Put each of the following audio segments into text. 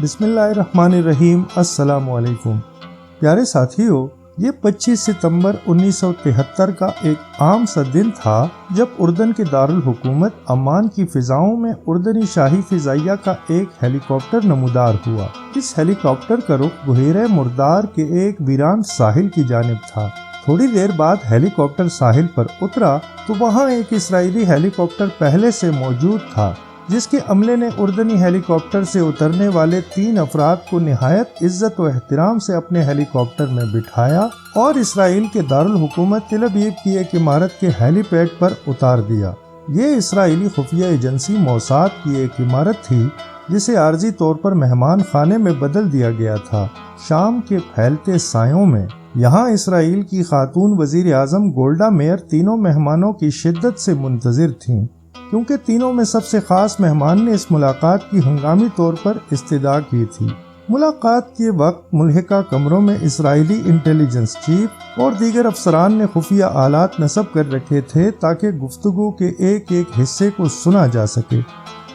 بسم اللہ الرحمن الرحیم۔ السلام علیکم پیارے ساتھیو، یہ 25 ستمبر 1973 کا ایک عام سا دن تھا جب اردن کے دارالحکومت عمان کی فضاؤں میں اردنی شاہی فضائیہ کا ایک ہیلی کاپٹر نمودار ہوا۔ اس ہیلی کاپٹر کا رخ بحیرہ مردار کے ایک ویران ساحل کی جانب تھا۔ تھوڑی دیر بعد ہیلی کاپٹر ساحل پر اترا تو وہاں ایک اسرائیلی ہیلی کاپٹر پہلے سے موجود تھا، جس کے عملے نے اردنی ہیلی کاپٹر سے اترنے والے 3 افراد کو نہایت عزت و احترام سے اپنے ہیلی کاپٹر میں بٹھایا اور اسرائیل کے دارالحکومت تل ابیب کی ایک عمارت کے ہیلی پیڈ پر اتار دیا۔ یہ اسرائیلی خفیہ ایجنسی موساد کی ایک عمارت تھی جسے عارضی طور پر مہمان خانے میں بدل دیا گیا تھا۔ شام کے پھیلتے سایوں میں یہاں اسرائیل کی خاتون وزیر اعظم گولڈا میئر تینوں مہمانوں کی شدت سے منتظر تھیں، کیونکہ تینوں میں سب سے خاص مہمان نے اس ملاقات کی ہنگامی طور پر استدعا کی تھی۔ ملاقات کے وقت ملحقہ کمروں میں اسرائیلی انٹیلیجنس چیف اور دیگر افسران نے خفیہ آلات نصب کر رکھے تھے تاکہ گفتگو کے ایک ایک حصے کو سنا جا سکے۔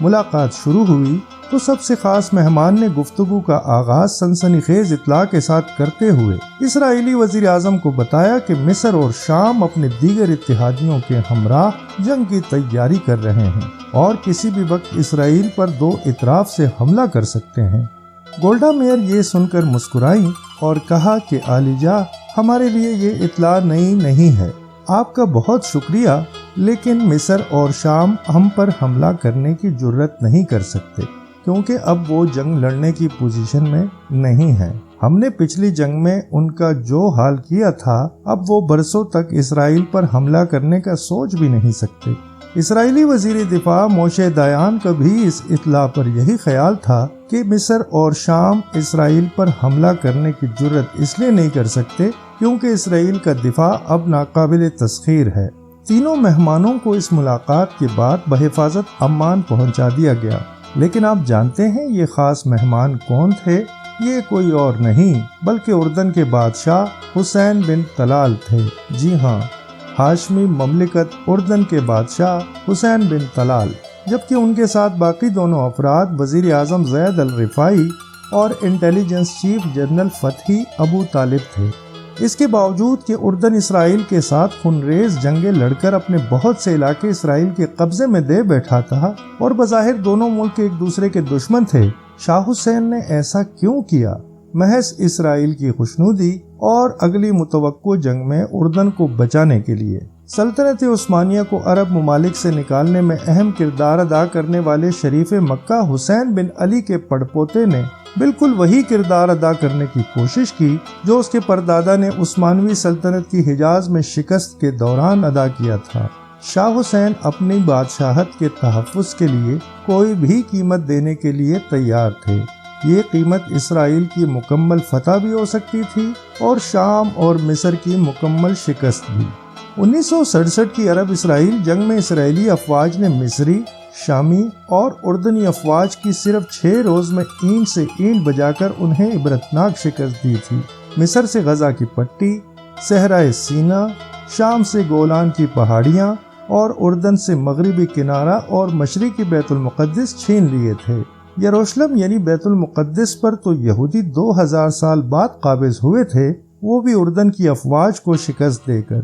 ملاقات شروع ہوئی تو سب سے خاص مہمان نے گفتگو کا آغاز سنسنی خیز اطلاع کے ساتھ کرتے ہوئے اسرائیلی وزیر اعظم کو بتایا کہ مصر اور شام اپنے دیگر اتحادیوں کے ہمراہ جنگ کی تیاری کر رہے ہیں اور کسی بھی وقت اسرائیل پر 2 اطراف سے حملہ کر سکتے ہیں۔ گولڈا میئر یہ سن کر مسکرائیں اور کہا کہ عالیجا، ہمارے لیے یہ اطلاع نئی نہیں ہے، آپ کا بہت شکریہ، لیکن مصر اور شام ہم پر حملہ کرنے کی جرت نہیں کر سکتے کیونکہ اب وہ جنگ لڑنے کی پوزیشن میں نہیں ہے۔ ہم نے پچھلی جنگ میں ان کا جو حال کیا تھا، اب وہ برسوں تک اسرائیل پر حملہ کرنے کا سوچ بھی نہیں سکتے۔ اسرائیلی وزیر دفاع موشے دایان کا بھی اس اطلاع پر یہی خیال تھا کہ مصر اور شام اسرائیل پر حملہ کرنے کی جرت اس لیے نہیں کر سکتے کیونکہ اسرائیل کا دفاع اب ناقابل تسخیر ہے۔ تینوں مہمانوں کو اس ملاقات کے بعد بحفاظت عمان پہنچا دیا گیا، لیکن آپ جانتے ہیں یہ خاص مہمان کون تھے؟ یہ کوئی اور نہیں بلکہ اردن کے بادشاہ حسین بن طلال تھے۔ جی ہاں، ہاشمی مملکت اردن کے بادشاہ حسین بن طلال، جبکہ ان کے ساتھ باقی دونوں افراد وزیر اعظم زید الرفاعی اور انٹیلیجنس چیف جنرل فتحی ابو طالب تھے۔ اس کے باوجود کہ اردن اسرائیل کے ساتھ خونریز جنگیں لڑ کر اپنے بہت سے علاقے اسرائیل کے قبضے میں دے بیٹھا تھا اور بظاہر دونوں ملک ایک دوسرے کے دشمن تھے، شاہ حسین نے ایسا کیوں کیا؟ محض اسرائیل کی خوشنودی اور اگلی متوقع جنگ میں اردن کو بچانے کے لیے۔ سلطنت عثمانیہ کو عرب ممالک سے نکالنے میں اہم کردار ادا کرنے والے شریف مکہ حسین بن علی کے پڑپوتے نے بالکل وہی کردار ادا کرنے کی کوشش کی جو اس کے پردادا نے عثمانوی سلطنت کی حجاز میں شکست کے دوران ادا کیا تھا۔ شاہ حسین اپنی بادشاہت کے تحفظ کے لیے کوئی بھی قیمت دینے کے لیے تیار تھے۔ یہ قیمت اسرائیل کی مکمل فتح بھی ہو سکتی تھی اور شام اور مصر کی مکمل شکست بھی۔ 1967 کی عرب اسرائیل جنگ میں اسرائیلی افواج نے مصری، شامی اور اردنی افواج کی صرف 6 روز میں اینٹ سے اینٹ بجا کر انہیں عبرتناک شکست دی تھی۔ مصر سے غزہ کی پٹی، صحرائے سینا، شام سے گولان کی پہاڑیاں اور اردن سے مغربی کنارہ اور مشرقی بیت المقدس چھین لیے تھے۔ یروشلم یعنی بیت المقدس پر تو یہودی 2000 سال بعد قابض ہوئے تھے، وہ بھی اردن کی افواج کو شکست دے کر۔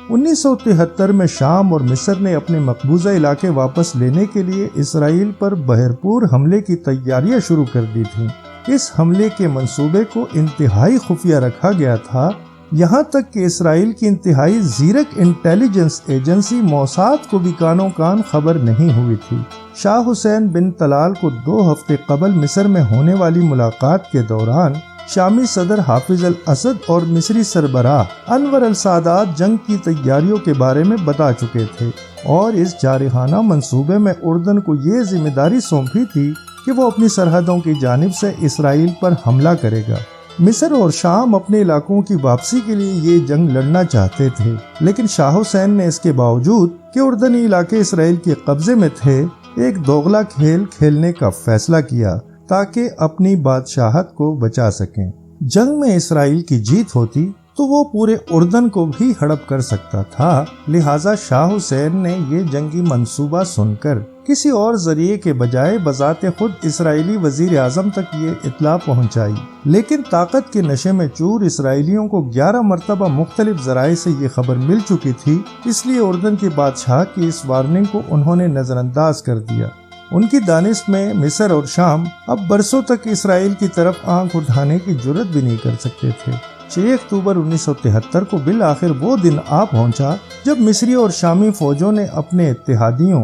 1973 میں شام اور مصر نے اپنے مقبوضہ علاقے واپس لینے کے لیے اسرائیل پر بھرپور حملے کی تیاریاں شروع کر دی تھیں۔ اس حملے کے منصوبے کو انتہائی خفیہ رکھا گیا تھا، یہاں تک کہ اسرائیل کی انتہائی زیرک انٹیلیجنس ایجنسی موساد کو بھی کانوں کان خبر نہیں ہوئی تھی۔ شاہ حسین بن طلال کو 2 ہفتے قبل مصر میں ہونے والی ملاقات کے دوران شامی صدر حافظ الاسد اور مصری سربراہ انور السادات جنگ کی تیاریوں کے بارے میں بتا چکے تھے اور اس جارحانہ منصوبے میں اردن کو یہ ذمہ داری سونپی تھی کہ وہ اپنی سرحدوں کی جانب سے اسرائیل پر حملہ کرے گا۔ مصر اور شام اپنے علاقوں کی واپسی کے لیے یہ جنگ لڑنا چاہتے تھے، لیکن شاہ حسین نے اس کے باوجود کہ اردنی علاقے اسرائیل کے قبضے میں تھے، ایک دوغلا کھیل کھیلنے کا فیصلہ کیا تاکہ اپنی بادشاہت کو بچا سکیں۔ جنگ میں اسرائیل کی جیت ہوتی تو وہ پورے اردن کو بھی ہڑپ کر سکتا تھا، لہٰذا شاہ حسین نے یہ جنگی منصوبہ سن کر کسی اور ذریعے کے بجائے بذات خود اسرائیلی وزیر اعظم تک یہ اطلاع پہنچائی، لیکن طاقت کے نشے میں چور اسرائیلیوں کو 11 مرتبہ مختلف ذرائع سے یہ خبر مل چکی تھی، اس لیے اردن کے بادشاہ کی اس وارننگ کو انہوں نے نظر انداز کر دیا۔ ان کی دانست میں مصر اور شام اب برسوں تک اسرائیل کی طرف آنکھ اٹھانے کی جرت بھی نہیں کر سکتے تھے۔ 6 اکتوبر 1973 کو بالآخر وہ دن آ پہنچا جب مصری اور شامی فوجوں نے اپنے اتحادیوں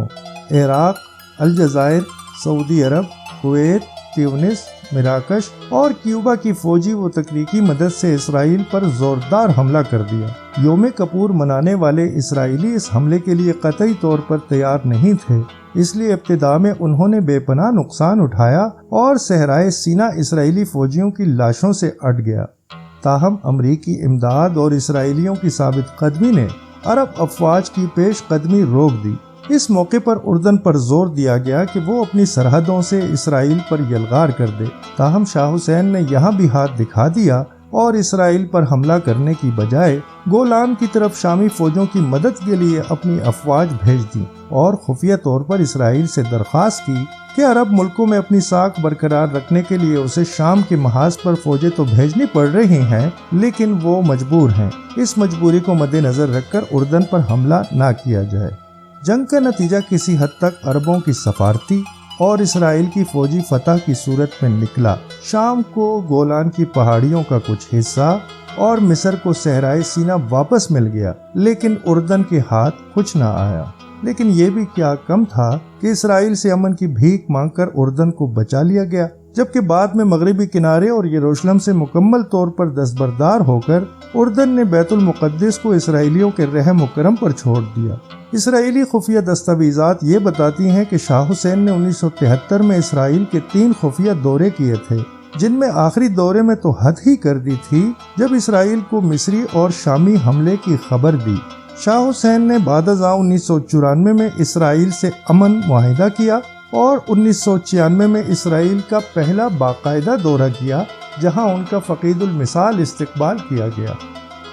عراق، الجزائر، سعودی عرب، کویت، تیونس، مراکش اور کیوبا کی فوجی و تکنیکی مدد سے اسرائیل پر زوردار حملہ کر دیا۔ یوم کپور منانے والے اسرائیلی اس حملے کے لیے قطعی طور پر تیار نہیں تھے، اس لیے ابتدا میں انہوں نے بے پناہ نقصان اٹھایا اور صحرائے سینا اسرائیلی فوجیوں کی لاشوں سے اٹ گیا۔ تاہم امریکی امداد اور اسرائیلیوں کی ثابت قدمی نے عرب افواج کی پیش قدمی روک دی۔ اس موقع پر اردن پر زور دیا گیا کہ وہ اپنی سرحدوں سے اسرائیل پر یلغار کر دے، تاہم شاہ حسین نے یہاں بھی ہاتھ دکھا دیا اور اسرائیل پر حملہ کرنے کی بجائے گولان کی طرف شامی فوجوں کی مدد کے لیے اپنی افواج بھیج دی اور خفیہ طور پر اسرائیل سے درخواست کی کہ عرب ملکوں میں اپنی ساکھ برقرار رکھنے کے لیے اسے شام کے محاذ پر فوجیں تو بھیجنی پڑ رہی ہیں، لیکن وہ مجبور ہیں، اس مجبوری کو مد نظر رکھ کر اردن پر حملہ نہ کیا جائے۔ جنگ کا نتیجہ کسی حد تک عربوں کی سفارتی اور اسرائیل کی فوجی فتح کی صورت میں نکلا۔ شام کو گولان کی پہاڑیوں کا کچھ حصہ اور مصر کو صحرائے سینا واپس مل گیا، لیکن اردن کے ہاتھ کچھ نہ آیا۔ لیکن یہ بھی کیا کم تھا کہ اسرائیل سے امن کی بھیک مانگ کر اردن کو بچا لیا گیا، جبکہ بعد میں مغربی کنارے اور یروشلم سے مکمل طور پر دستبردار ہو کر اردن نے بیت المقدس کو اسرائیلیوں کے رحم و کرم پر چھوڑ دیا۔ اسرائیلی خفیہ دستاویزات یہ بتاتی ہیں کہ شاہ حسین نے 1973 میں اسرائیل کے 3 خفیہ دورے کیے تھے، جن میں آخری دورے میں تو حد ہی کر دی تھی جب اسرائیل کو مصری اور شامی حملے کی خبر دی۔ شاہ حسین نے بعد ازاں 1994 میں اسرائیل سے امن معاہدہ کیا اور 1996 میں اسرائیل کا پہلا باقاعدہ دورہ کیا، جہاں ان کا فقید المثال استقبال کیا گیا۔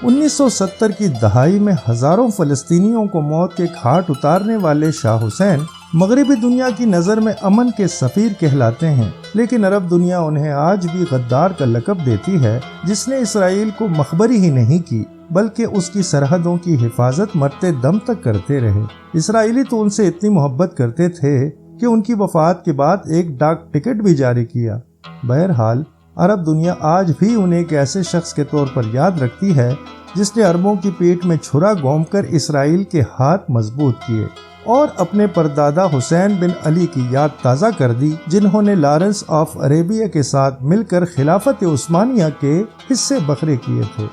1970 کی دہائی میں ہزاروں فلسطینیوں کو موت کے گھاٹ اتارنے والے شاہ حسین مغربی دنیا کی نظر میں امن کے سفیر کہلاتے ہیں، لیکن عرب دنیا انہیں آج بھی غدار کا لقب دیتی ہے، جس نے اسرائیل کو مخبری ہی نہیں کی بلکہ اس کی سرحدوں کی حفاظت مرتے دم تک کرتے رہے۔ اسرائیلی تو ان سے اتنی محبت کرتے تھے کہ ان کی وفات کے بعد ایک ڈاک ٹکٹ بھی جاری کیا۔ بہرحال عرب دنیا آج بھی انہیں ایک ایسے شخص کے طور پر یاد رکھتی ہے جس نے عربوں کی پیٹھ میں چھرا گھوم کر اسرائیل کے ہاتھ مضبوط کیے اور اپنے پردادا حسین بن علی کی یاد تازہ کر دی، جنہوں نے لارنس آف عربیہ کے ساتھ مل کر خلافت عثمانیہ کے حصے بکھرے کیے تھے۔